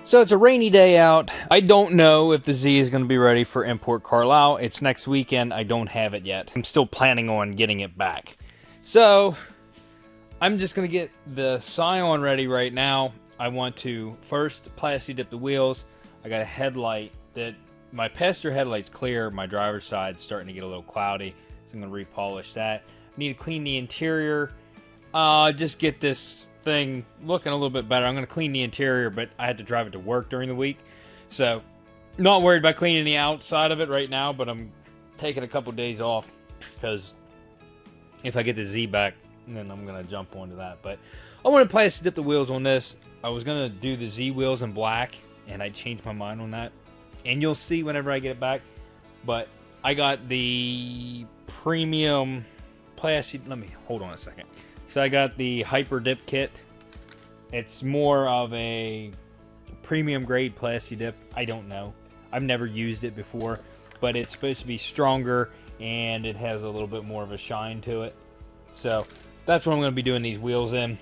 So it's a rainy day out. I don't know if the Z is going to be ready for import Carlisle. It's next weekend. I don't have it yet. I'm still planning on getting it back. So I'm just going to get the Scion ready right now. I want to first plastic dip the wheels. I got a headlight that my passenger headlight's clear. My driver's side's starting to get a little cloudy. So I'm going to repolish that. I need to clean the interior. Just get this thing looking a little bit better. I'm going to clean the interior, but I had to drive it to work during the week. So not worried about cleaning the outside of it right now, but I'm taking a couple days off because if I get the Z back, then I'm going to jump onto that. But I want to plastic dip the wheels on this. I was going to do the Z wheels in black, and I changed my mind on that. And you'll see whenever I get it back. But I got the premium plastic. Let me hold on a second. So I got the Hyper Dip kit. It's more of a premium grade plastic dip. I don't know. I've never used it before, but it's supposed to be stronger and it has a little bit more of a shine to it. So that's what I'm going to be doing these wheels in.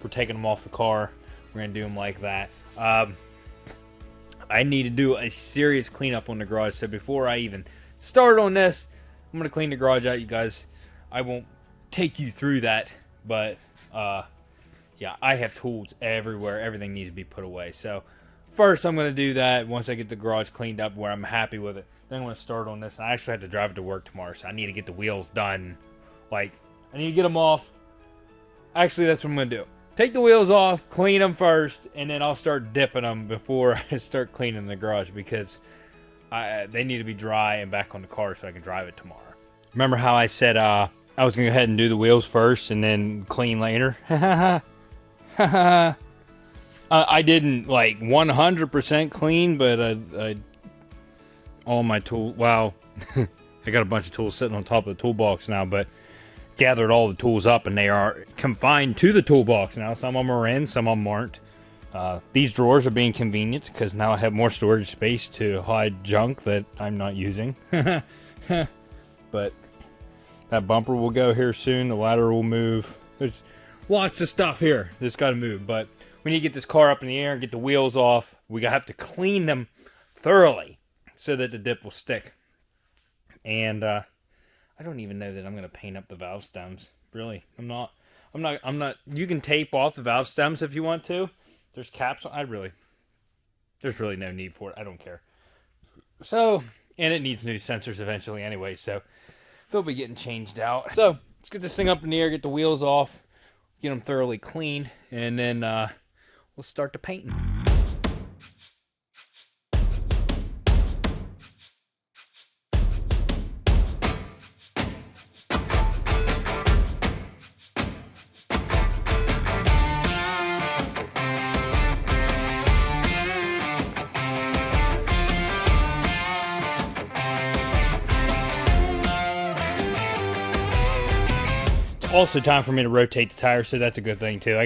We're taking them off the car. We're going to do them like that. I need to do a serious cleanup on the garage. So before I even start on this, I'm going to clean the garage out, you guys. I won't take you through that. But, yeah, I have tools everywhere. Everything needs to be put away. So, first I'm going to do that once I get the garage cleaned up where I'm happy with it. Then I'm going to start on this. I actually have to drive it to work tomorrow, so I need to get the wheels done. Like, I need to get them off. Actually, that's what I'm going to do. Take the wheels off, clean them first, and then I'll start dipping them before I start cleaning the garage because they need to be dry and back on the car so I can drive it tomorrow. Remember how I said, I was going to go ahead and do the wheels first and then clean later. I didn't like 100% clean, but I all my tools, wow, I got a bunch of tools sitting on top of the toolbox now, but gathered all the tools up and they are confined to the toolbox now. Some of them are in, some of them aren't. These drawers are being convenient because now I have more storage space to hide junk that I'm not using. But that bumper will go here soon. The ladder will move. There's lots of stuff here that's got to move. But we need to get this car up in the air and get the wheels off. We have to clean them thoroughly so that the dip will stick. And I don't even know that I'm going to paint up the valve stems. Really, I'm not. You can tape off the valve stems if you want to. There's caps on. There's really no need for it. I don't care. So, and it needs new sensors eventually anyway. So they'll be getting changed out. So let's get this thing up in the air, get the wheels off, get them thoroughly clean, and then we'll start the painting. Also time for me to rotate the tires, so that's a good thing too.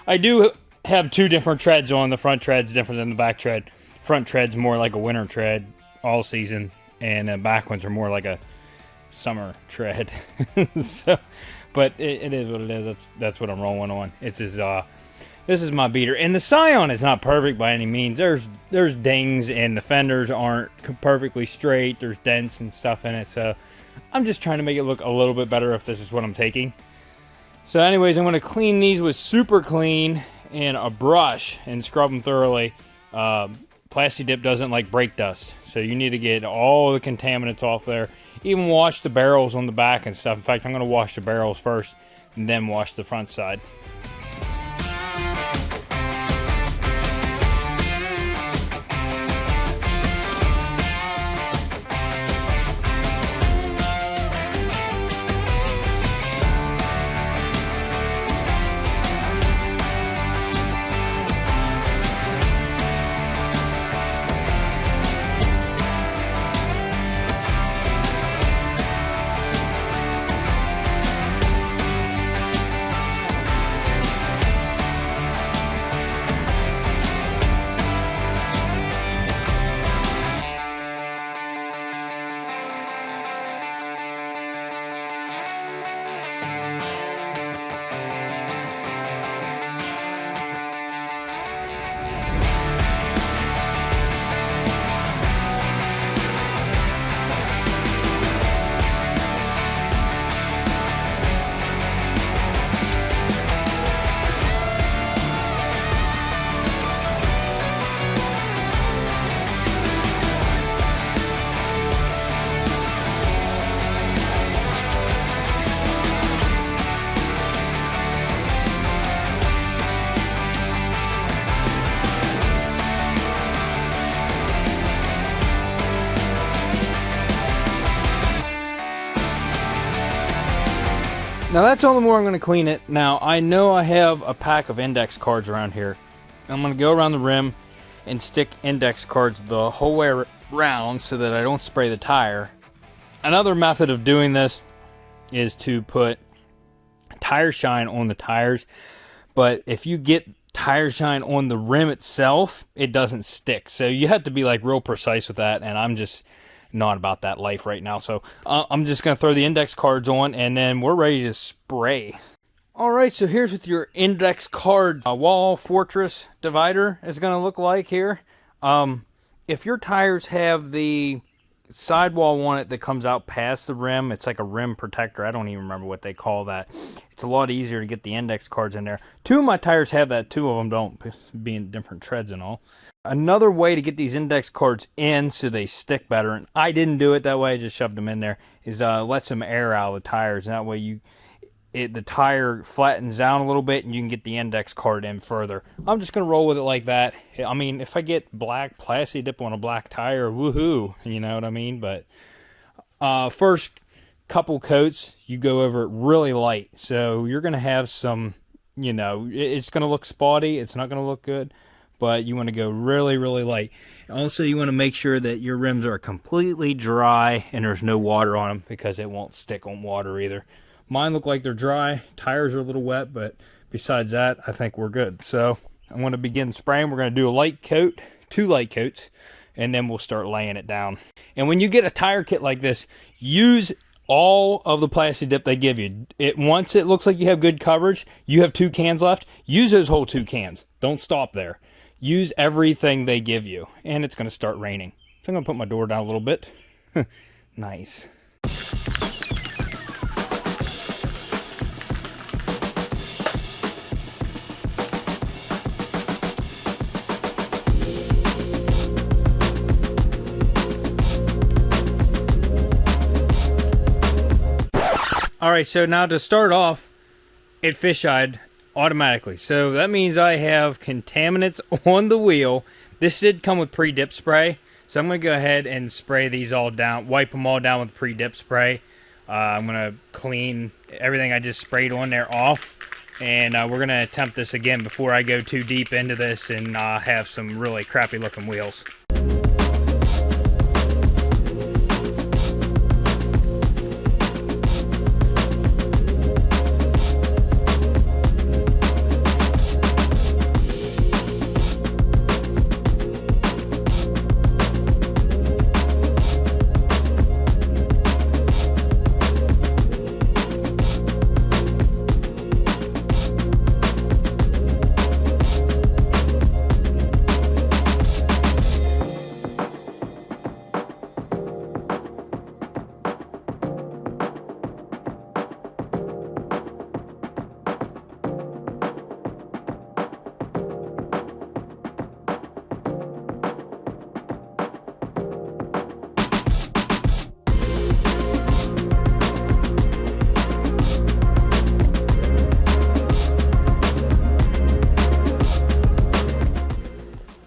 I do have two different treads on. The front tread's different than the back tread. Front tread's more like a winter tread all season, and the back ones are more like a summer tread. So, but it is what it is. That's what I'm rolling on. This is my beater, and the Scion is not perfect by any means. There's dings, and the fenders aren't perfectly straight. There's dents and stuff in it, so I'm just trying to make it look a little bit better if this is what I'm taking. So anyways, I'm going to clean these with super clean and a brush and scrub them thoroughly. Plasti Dip doesn't like brake dust, so you need to get all the contaminants off there. Even wash the barrels on the back and stuff. In fact, I'm going to wash the barrels first and then wash the front side. Now that's all the more I'm going to clean it. Now I know I have a pack of index cards around here. I'm going to go around the rim and stick index cards the whole way around so that I don't spray the tire. Another method of doing this is to put tire shine on the tires, but if you get tire shine on the rim itself, it doesn't stick. So you have to be like real precise with that, and I'm just not about that life right now. So I'm just going to throw the index cards on, and then we're ready to spray. Alright, so here's what your index card wall fortress divider is going to look like here. If your tires have the sidewall on it that comes out past the rim, it's like a rim protector. I don't even remember what they call that. It's a lot easier to get the index cards in there. 2 of my tires have that, 2 of them don't, being different treads and all. Another way to get these index cards in so they stick better, and I didn't do it that way, I just shoved them in there, is let some air out of the tires. And that way the tire flattens down a little bit and you can get the index card in further. I'm just going to roll with it like that. I mean, if I get black plasti dip on a black tire, woohoo, you know what I mean? But first couple coats, you go over it really light. So you're going to have some, you know, it's going to look spotty. It's not going to look good, but you want to go really, really light. Also, you want to make sure that your rims are completely dry and there's no water on them, because it won't stick on water either. Mine look like they're dry. Tires are a little wet, but besides that, I think we're good. So I'm going to begin spraying. We're going to do a light coat, 2 light coats, and then we'll start laying it down. And when you get a tire kit like this, use all of the plasti dip they give you. Once it looks like you have good coverage, you have 2 cans left, use those whole 2 cans. Don't stop there. Use everything they give you. And it's going to start raining. So I'm going to put my door down a little bit. Nice. Alright, so now to start off, it fish-eyed automatically. So that means I have contaminants on the wheel. This did come with pre-dip spray. So I'm going to go ahead and spray these all down, wipe them all down with pre-dip spray. I'm going to clean everything I just sprayed on there off. And we're going to attempt this again before I go too deep into this and have some really crappy looking wheels.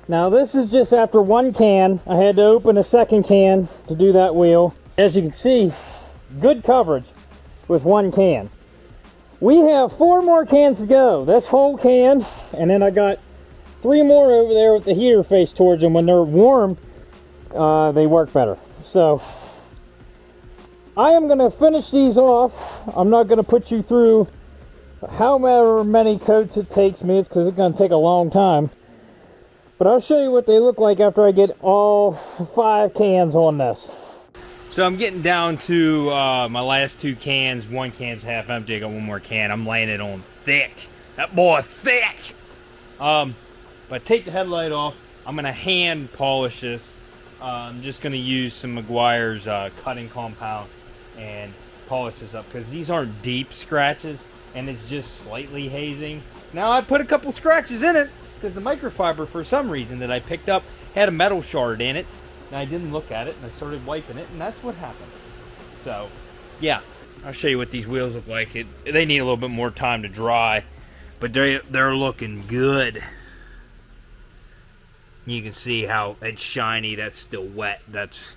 Now this is just after 1 can. I had to open a 2nd can to do that wheel. As you can see, good coverage with 1 can. We have 4 more cans to go. This whole can, and then I got 3 more over there with the heater face towards them. When they're warm, they work better. So I am going to finish these off. I'm not going to put you through however many coats it takes me, because it's going to take a long time. But I'll show you what they look like after I get all 5 cans on this. So I'm getting down to my last 2 cans. 1 can's half empty. I got 1 more can. I'm laying it on thick. That boy thick! But take the headlight off. I'm going to hand polish this. I'm just going to use some Meguiar's cutting compound and polish this up, because these aren't deep scratches and it's just slightly hazing. Now I put a couple scratches in it because the microfiber, for some reason that I picked up, had a metal shard in it, and I didn't look at it, and I started wiping it, and that's what happened. So yeah, I'll show you what these wheels look like. They need a little bit more time to dry, but they're looking good. You can see how it's shiny. That's still wet. That's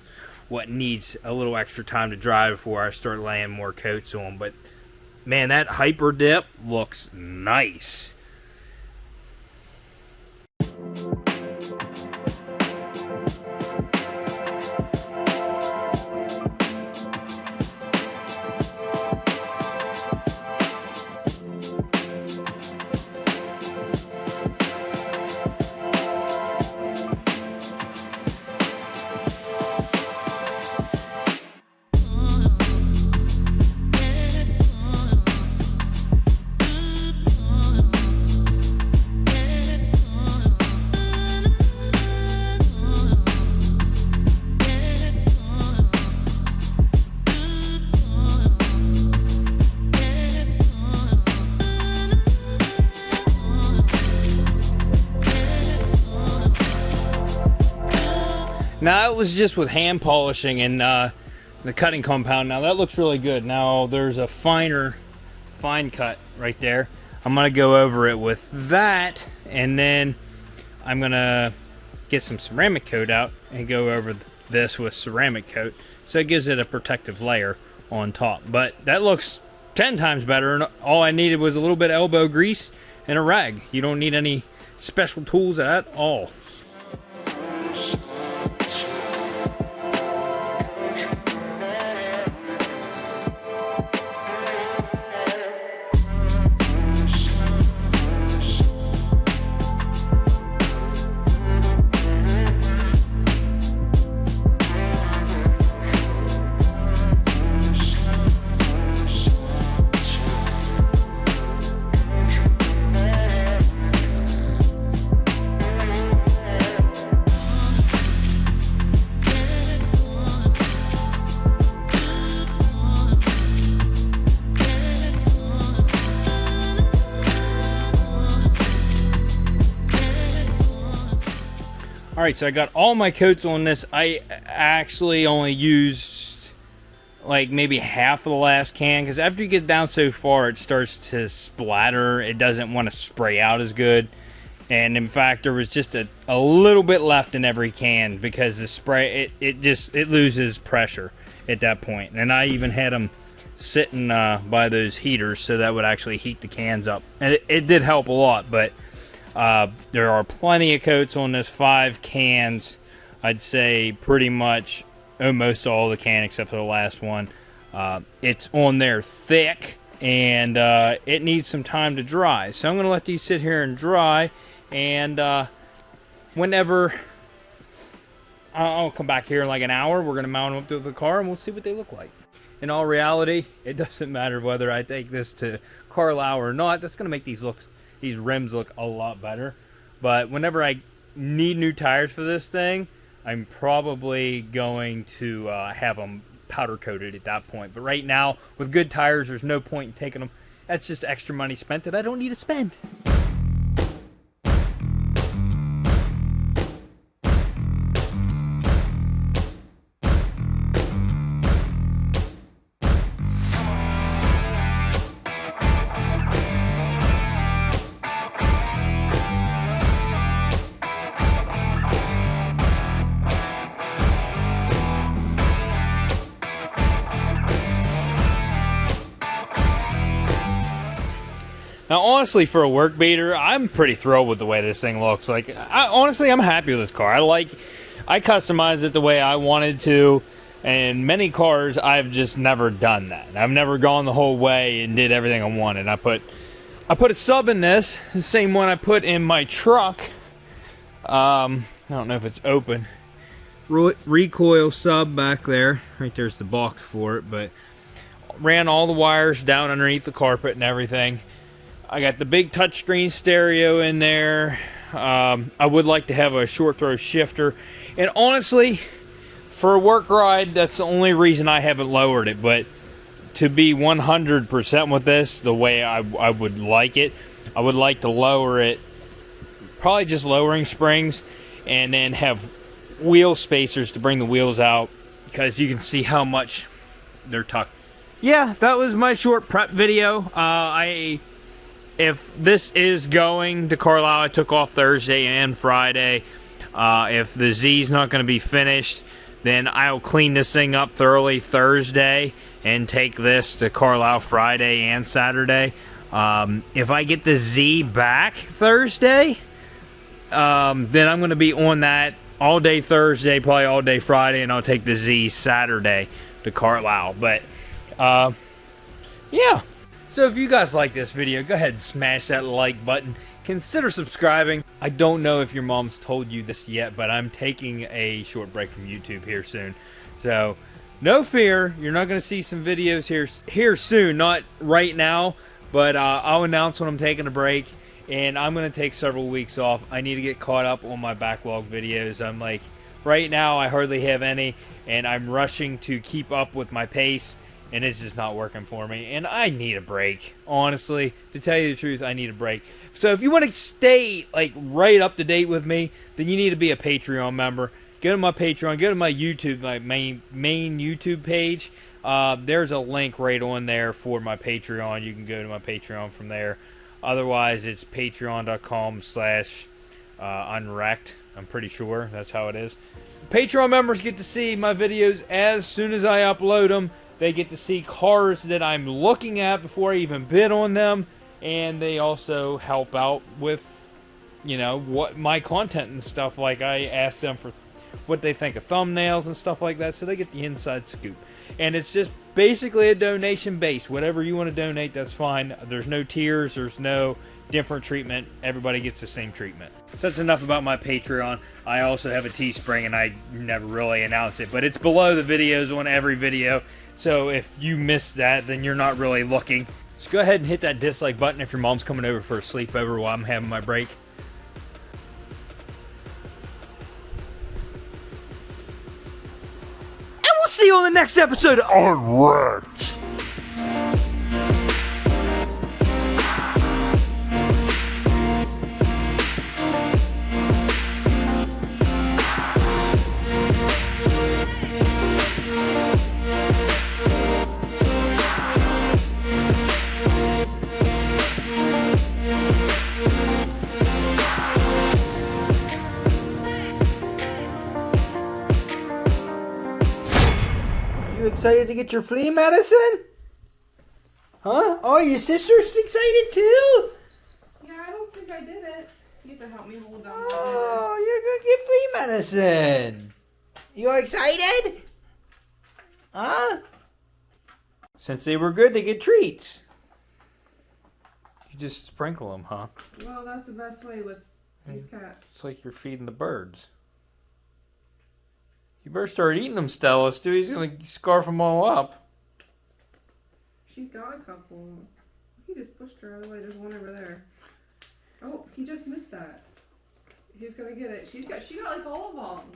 what needs a little extra time to dry before I start laying more coats on. But Man, that hyper dip looks nice. Now, it was just with hand polishing and the cutting compound. Now, that looks really good. Now, there's a fine cut right there. I'm going to go over it with that, and then I'm going to get some ceramic coat out and go over this with ceramic coat. So it gives it a protective layer on top. But that looks 10 times better, and all I needed was a little bit of elbow grease and a rag. You don't need any special tools at all. Alright, so I got all my coats on this. I actually only used like maybe half of the last can, because after you get down so far it starts to splatter. It doesn't want to spray out as good. And in fact, there was just a little bit left in every can, because the spray, it loses pressure at that point. And I even had them sitting by those heaters so that would actually heat the cans up. And it did help a lot, but there are plenty of coats on this 5 cans. I'd say pretty much almost all the can except for the last one. It's on there thick, and it needs some time to dry. So I'm going to let these sit here and dry, and whenever I'll come back here in like an hour, we're going to mount them up to the car and we'll see what they look like. In all reality, it doesn't matter whether I take this to Carlisle or not. That's going to make these rims look a lot better. But whenever I need new tires for this thing, I'm probably going to have them powder coated at that point. But right now, with good tires, there's no point in taking them. That's just extra money spent that I don't need to spend. Now, honestly, for a work beater, I'm pretty thrilled with the way this thing looks. Like, honestly, I'm happy with this car. I customized it the way I wanted to, and many cars, I've just never done that. I've never gone the whole way and did everything I wanted. I put a sub in this, the same one I put in my truck. I don't know if it's open. Recoil sub back there. Right there's the box for it, but ran all the wires down underneath the carpet and everything. I got the big touchscreen stereo in there. I would like to have a short throw shifter. And honestly, for a work ride, that's the only reason I haven't lowered it. But to be 100% with this, the way I would like it, I would like to lower it, probably just lowering springs, and then have wheel spacers to bring the wheels out, because you can see how much they're tucked. Yeah, that was my short prep video. If this is going to Carlisle, I took off Thursday and Friday. If the Z's not going to be finished, then I'll clean this thing up thoroughly Thursday and take this to Carlisle Friday and Saturday. If I get the Z back Thursday, then I'm going to be on that all day Thursday, probably all day Friday, and I'll take the Z Saturday to Carlisle. But, yeah. So if you guys like this video, go ahead and smash that like button. Consider subscribing. I don't know if your mom's told you this yet, but I'm taking a short break from YouTube here soon. So, no fear. You're not going to see some videos here soon. Not right now, but I'll announce when I'm taking a break. And I'm going to take several weeks off. I need to get caught up on my backlog videos. I'm like, right now I hardly have any. And I'm rushing to keep up with my pace. And it's just not working for me. And I need a break. Honestly, to tell you the truth, I need a break. So if you want to stay like right up to date with me, then you need to be a Patreon member. Go to my Patreon. Go to my YouTube, my main YouTube page. There's a link right on there for my Patreon. You can go to my Patreon from there. Otherwise, it's patreon.com/unwrecked. I'm pretty sure that's how it is. Patreon members get to see my videos as soon as I upload them. They get to see cars that I'm looking at before I even bid on them. And they also help out with, you know, what my content and stuff. Like, I ask them for what they think of thumbnails and stuff like that. So they get the inside scoop. And it's just basically a donation base. Whatever you want to donate, that's fine. There's no tiers. There's no different treatment. Everybody gets the same treatment. So that's enough about my Patreon. I also have a Teespring, and I never really announce it. But it's below the videos on every video. So if you missed that, then you're not really looking. So go ahead and hit that dislike button if your mom's coming over for a sleepover while I'm having my break. And we'll see you on the next episode of Unwrecked. You excited to get your flea medicine? Huh? Oh, your sister's excited too? Yeah, I don't think I did it. You have to help me hold on. Oh, you're gonna get flea medicine. You excited? Huh? Since they were good, they get treats. You just sprinkle them, huh? Well, that's the best way with these cats. It's like you're feeding the birds. You better start eating them, Stella. Stewie's gonna scarf them all up. She's got a couple. He just pushed her out of the way. There's one over there. Oh, he just missed that. Who's gonna get it? She got like all of them.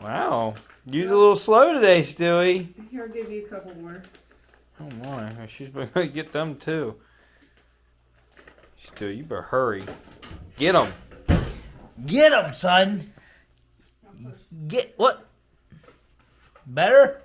Wow. Use a little slow today, Stewie. Here, I'll give you a couple more. Oh my, she's gonna get them too. Stewie, you better hurry. Get them. Get them, son. Get what? Better?